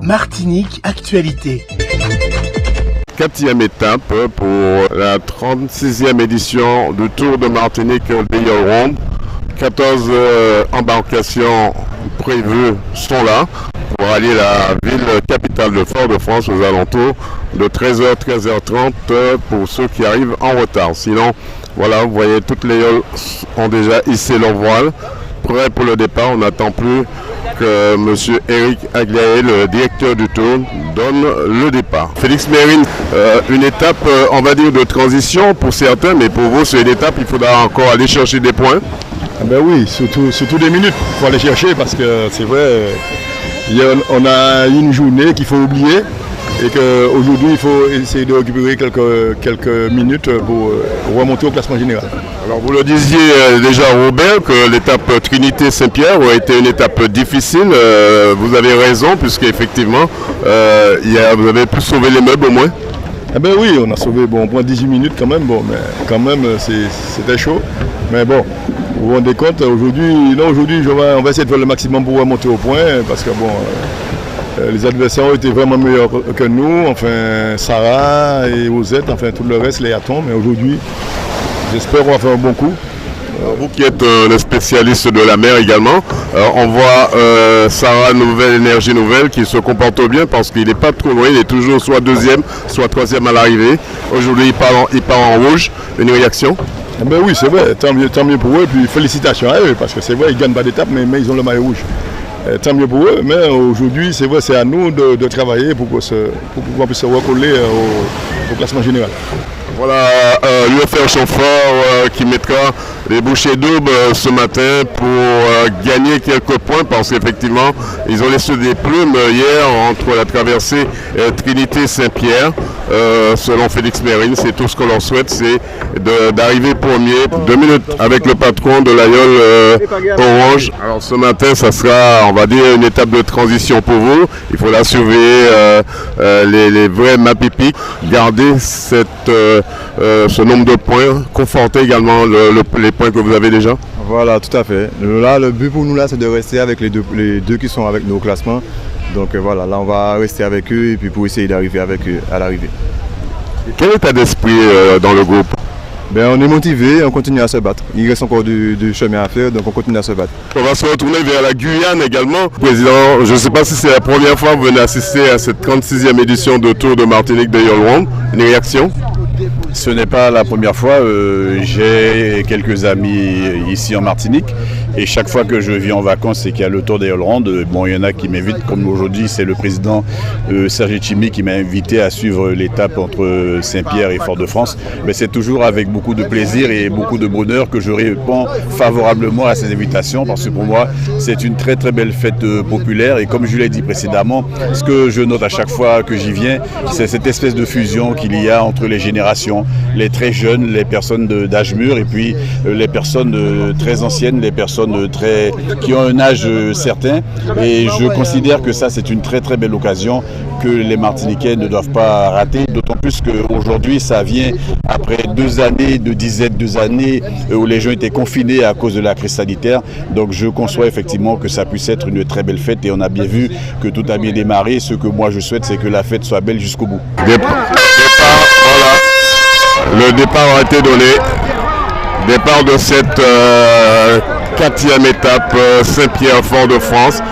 Martinique Actualité. 4e étape pour la 36e édition du Tour de Martinique des Yole Ronde. 14 embarcations prévues sont là pour aller à la ville capitale de Fort-de-France aux alentours de 13h, 13h30 pour ceux qui arrivent en retard. Sinon, voilà, vous voyez, toutes les yoles ont déjà hissé leur voile, prêts pour le départ. On n'attend plus que M. Eric Aglaé, le directeur du Tour, donne le départ. Félix Mérine, une étape, on va dire, de transition pour certains, mais pour vous, c'est une étape, il faudra encore aller chercher des points. Ah ben oui, surtout des minutes, il faut aller chercher parce que c'est vrai, on a une journée qu'il faut oublier et qu'aujourd'hui il faut essayer de récupérer quelques minutes pour remonter au classement général. Alors vous le disiez déjà Robert que l'étape Trinité-Saint-Pierre a été une étape difficile, vous avez raison puisqu'effectivement vous avez pu sauver les meubles au moins. Eh ben oui, on a sauvé au moins 18 minutes quand même, mais quand même c'était chaud. Mais bon, vous vous rendez compte, aujourd'hui on va essayer de faire le maximum pour remonter au point parce que les adversaires ont été vraiment meilleurs que nous, enfin Sarah et Osette, enfin tout le reste, les Hatons, mais aujourd'hui j'espère qu'on va faire un bon coup. Alors vous qui êtes le spécialiste de la mer également, on voit Sarah Énergie Nouvelle qui se comporte bien parce qu'il n'est pas trop loin, il est toujours soit deuxième, soit troisième à l'arrivée. Aujourd'hui il part en rouge, une réaction? Eh ben oui, c'est vrai, tant mieux pour eux, et puis félicitations à eux, parce que c'est vrai, ils ne gagnent pas d'étape, mais ils ont le maillot rouge. Tant mieux pour eux, mais aujourd'hui, c'est vrai, c'est à nous de travailler pour qu'on puisse se recoller au classement général. Voilà l'UFR Chauffeur qui mettra les bouchées doubles ce matin pour gagner quelques points parce qu'effectivement ils ont laissé des plumes hier entre la traversée Trinité-Saint-Pierre. Selon Félix Mérine, c'est tout ce que l'on souhaite, c'est d'arriver premier. 2 minutes avec le patron de la Yole Orange. Alors ce matin, ça sera, on va dire, une étape de transition pour vous. Il faudra surveiller les vrais mapipiques, garder ce nombre de points, conforter également les points que vous avez déjà. Voilà, tout à fait. Là, le but pour nous, là, c'est de rester avec les deux qui sont avec nous au classement. Donc voilà, là, on va rester avec eux et puis pour essayer d'arriver avec eux à l'arrivée. Quel état d'esprit dans le groupe? On est motivé, on continue à se battre. Il reste encore du chemin à faire, donc on continue à se battre. On va se retourner vers la Guyane également. Président, je ne sais pas si c'est la première fois que vous venez assister à cette 36e édition de Tour de Martinique des Yole Ronde. Une réaction? Ce n'est pas la première fois, j'ai quelques amis ici en Martinique et chaque fois que je viens en vacances et qu'il y a le Tour des Yole Ronde, il y en a qui m'invitent, comme aujourd'hui c'est le président Serge Chimi qui m'a invité à suivre l'étape entre Saint-Pierre et Fort-de-France. Mais c'est toujours avec beaucoup de plaisir et beaucoup de bonheur que je réponds favorablement à ces invitations parce que pour moi c'est une très très belle fête populaire et comme je l'ai dit précédemment, ce que je note à chaque fois que j'y viens, c'est cette espèce de fusion qu'il y a entre les générations, les très jeunes, les personnes d'âge mûr et puis les personnes très anciennes, les personnes qui ont un âge certain. Et je considère que ça c'est une très très belle occasion que les Martiniquais ne doivent pas rater, d'autant plus qu'aujourd'hui ça vient après 2 années de disette, 2 années où les gens étaient confinés à cause de la crise sanitaire. Donc je conçois effectivement que ça puisse être une très belle fête et on a bien vu que tout a bien démarré. Ce que moi je souhaite c'est que la fête soit belle jusqu'au bout. Le départ a été donné. Départ de cette 4e étape Saint-Pierre-Fort-de-France.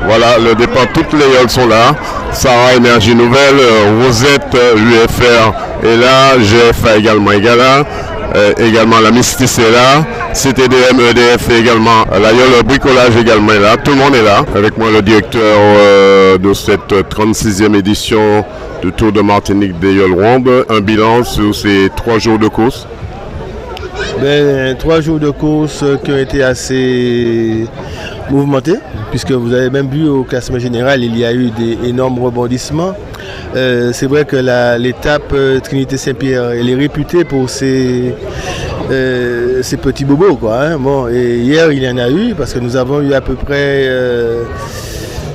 Voilà, le départ, toutes les yoles sont là. Sarah Énergie Nouvelle, Rosette, l'UFR est là, GFA également est là. Également la Mystis est là, CTDM, EDF également, la Yole Bricolage également est là, tout le monde est là. Avec moi le directeur de cette 36e édition du Tour de Martinique des Yole Ronde. Un bilan sur ces 3 jours de course? 3 jours de course qui ont été assez mouvementés, puisque vous avez même vu au classement général, il y a eu des énormes rebondissements. C'est vrai que l'étape Trinité-Saint-Pierre, elle est réputée pour ses petits bobos, quoi, hein. Et hier, il y en a eu, parce que nous avons eu à peu près,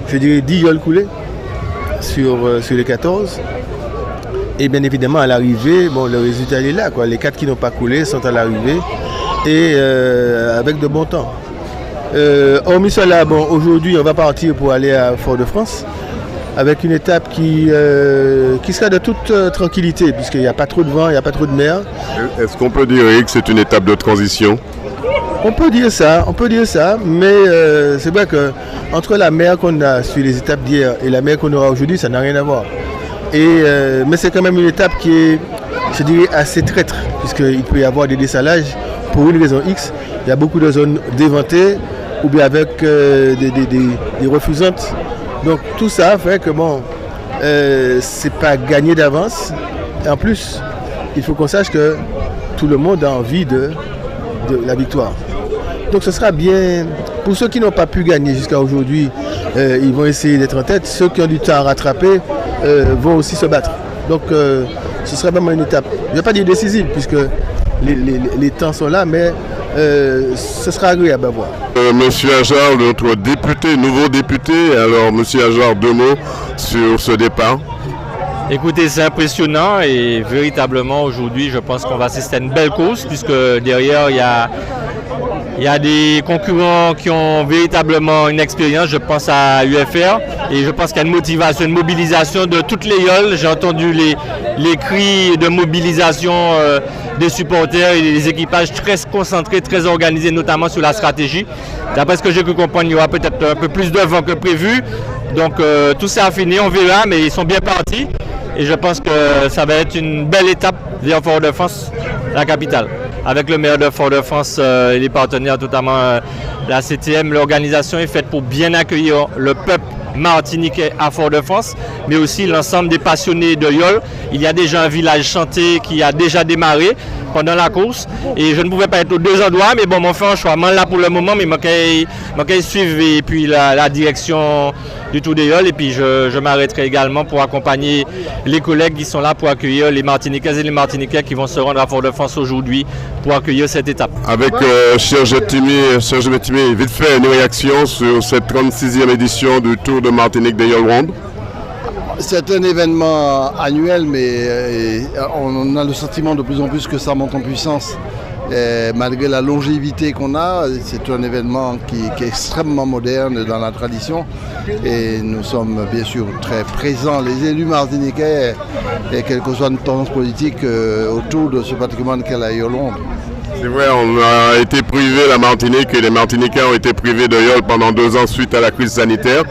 je dirais, 10 yoles coulées sur les 14. Et bien évidemment, à l'arrivée, le résultat il est là, quoi. Les 4 qui n'ont pas coulé sont à l'arrivée et avec de bons temps. Hormis cela, bon, aujourd'hui, on va partir pour aller à Fort-de-France avec une étape qui sera de toute tranquillité, puisqu'il n'y a pas trop de vent, il n'y a pas trop de mer. Est-ce qu'on peut dire, Eric, que c'est une étape de transition? On peut dire ça, mais c'est vrai que entre la mer qu'on a sur les étapes d'hier et la mer qu'on aura aujourd'hui, ça n'a rien à voir. Mais c'est quand même une étape qui est, je dirais, assez traître, puisqu'il peut y avoir des dessalages pour une raison X. Il y a beaucoup de zones déventées ou bien avec des refusantes. Donc tout ça fait que bon, c'est pas gagné d'avance. Et en plus, il faut qu'on sache que tout le monde a envie de la victoire. Donc ce sera bien, pour ceux qui n'ont pas pu gagner jusqu'à aujourd'hui, ils vont essayer d'être en tête. Ceux qui ont du temps à rattraper vont aussi se battre. Donc ce sera vraiment une étape, je ne vais pas dire décisive, puisque les temps sont là, mais ce sera agréable à voir. Monsieur Ajar, notre député, nouveau député, alors Monsieur Ajar, 2 mots sur ce départ. Écoutez, c'est impressionnant et véritablement aujourd'hui, je pense qu'on va assister à une belle course, puisque derrière, il y a des concurrents qui ont véritablement une expérience. Je pense à UFR et je pense qu'il y a une motivation, une mobilisation de toutes les yoles. J'ai entendu les cris de mobilisation des supporters et des équipages très concentrés, très organisés, notamment sur la stratégie. D'après ce que j'ai pu comprendre, il y aura peut-être un peu plus de vent que prévu. Donc tout ça a fini, on verra, mais ils sont bien partis. Et je pense que ça va être une belle étape vers Fort-de-France, la capitale. Avec le maire de Fort-de-France et les partenaires, notamment la CTM, l'organisation est faite pour bien accueillir le peuple martiniquais à Fort-de-France, mais aussi l'ensemble des passionnés de YOL. Il y a déjà un village chanté qui a déjà démarré pendant la course et je ne pouvais pas être aux 2 endroits, mais bon, mon fait un choix. Moi là pour le moment, mais je suivre et puis la direction du Tour des YOL et puis je m'arrêterai également pour accompagner les collègues qui sont là pour accueillir les Martiniquaises et les Martiniquais qui vont se rendre à Fort-de-France aujourd'hui pour accueillir cette étape. Avec Serge Timmy, vite fait une réaction sur cette 36e édition du Tour de Martinique des YOL Round. C'est un événement annuel, mais on a le sentiment de plus en plus que ça monte en puissance. Et malgré la longévité qu'on a, c'est un événement qui est extrêmement moderne dans la tradition. Et nous sommes bien sûr très présents, les élus martiniquais, et quelle que soit une tendance politique, autour de ce patrimoine qu'est la YOL Round. C'est vrai, on a été privé, la Martinique et les Martiniquais ont été privés de YOL pendant 2 ans suite à la crise sanitaire.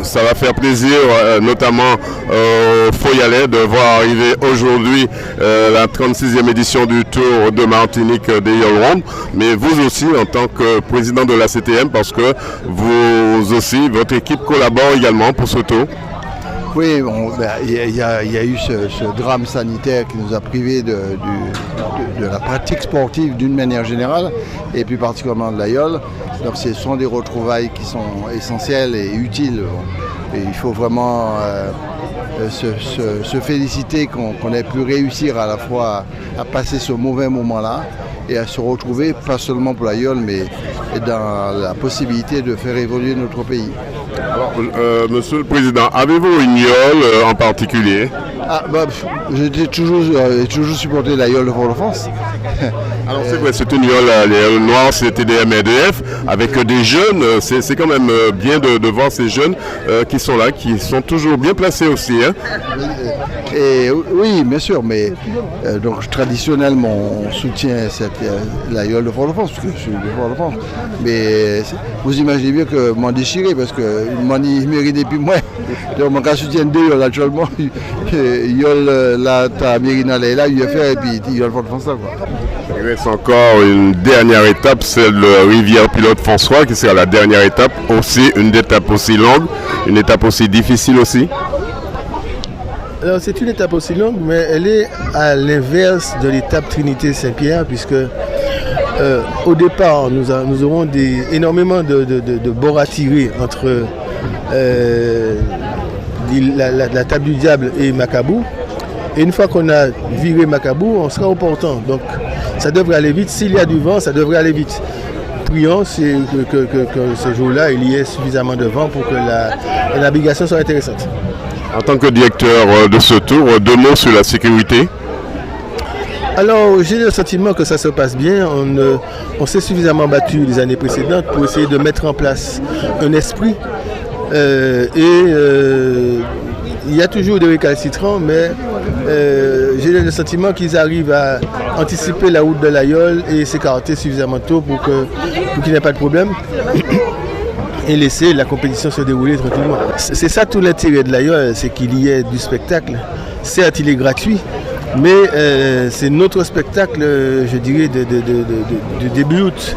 Ça va faire plaisir, notamment aux Foyalais, de voir arriver aujourd'hui la 36e édition du Tour de Martinique des YOL Round. Mais vous aussi, en tant que président de la CTM, parce que vous aussi, votre équipe collabore également pour ce tour. Oui, il y a eu ce drame sanitaire qui nous a privés de la pratique sportive d'une manière générale, et plus particulièrement de la YOL. Donc ce sont des retrouvailles qui sont essentielles et utiles. Et il faut vraiment se féliciter qu'on ait pu réussir à la fois à passer ce mauvais moment-là et à se retrouver, pas seulement pour la YOL, mais dans la possibilité de faire évoluer notre pays. Alors, Monsieur le Président, avez-vous une YOL en particulier? J'ai toujours supporté la YOL de Fort-de-France. Alors c'est vrai, c'est une YOL, les Noirs, c'est TDM-RDF, avec des jeunes, c'est quand même bien de voir ces jeunes qui sont là, qui sont toujours bien placés aussi. Hein. Et, oui, bien sûr, mais donc traditionnellement on soutient la YOL de Fort-de-France, parce que je suis de Fort-de-France. Mais vous imaginez bien que m'en déchirer, parce que m'en y mérite depuis moi. Donc mon cas soutient 2 YOL actuellement. YOL là, t'as Mérina là, UFR et puis YOL Fort-de-France là, quoi. Il reste encore une dernière étape, celle de Rivière-Pilote-François, qui sera la dernière étape, aussi une étape aussi longue, une étape aussi difficile aussi. Alors c'est une étape aussi longue, mais elle est à l'inverse de l'étape Trinité-Saint-Pierre, puisque au départ nous aurons énormément de bords à tirer entre la table du diable et Macabou. Et une fois qu'on a viré Macabou, on sera au portant. Donc ça devrait aller vite. S'il y a du vent, ça devrait aller vite. Prions que ce jour-là, il y ait suffisamment de vent pour que la navigation soit intéressante. En tant que directeur de ce tour, 2 mots sur la sécurité. Alors, j'ai le sentiment que ça se passe bien. On s'est suffisamment battu les années précédentes pour essayer de mettre en place un esprit. Il y a toujours des récalcitrants, mais j'ai le sentiment qu'ils arrivent à anticiper la route de l'Aïol et s'écarter suffisamment tôt pour qu'il n'y ait pas de problème. Et laisser la compétition se dérouler tranquillement. C'est ça tout l'intérêt de l'Aïol, c'est qu'il y ait du spectacle. Certes, il est gratuit, mais c'est notre spectacle, je dirais, de début août.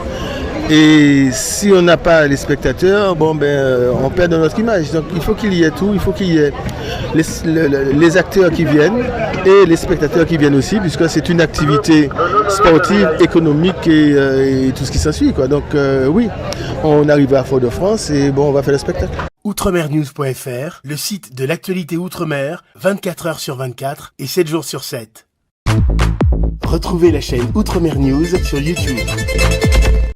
Et si on n'a pas les spectateurs, on perd de notre image. Donc il faut qu'il y ait tout, il faut qu'il y ait les acteurs qui viennent et les spectateurs qui viennent aussi, puisque c'est une activité sportive, économique et tout ce qui s'ensuit, quoi. Donc oui, on arrive à Fort-de-France et on va faire le spectacle. Outremernews.fr, le site de l'actualité Outre-mer, 24 heures sur 24 et 7 jours sur 7. Retrouvez la chaîne Outremer News sur YouTube.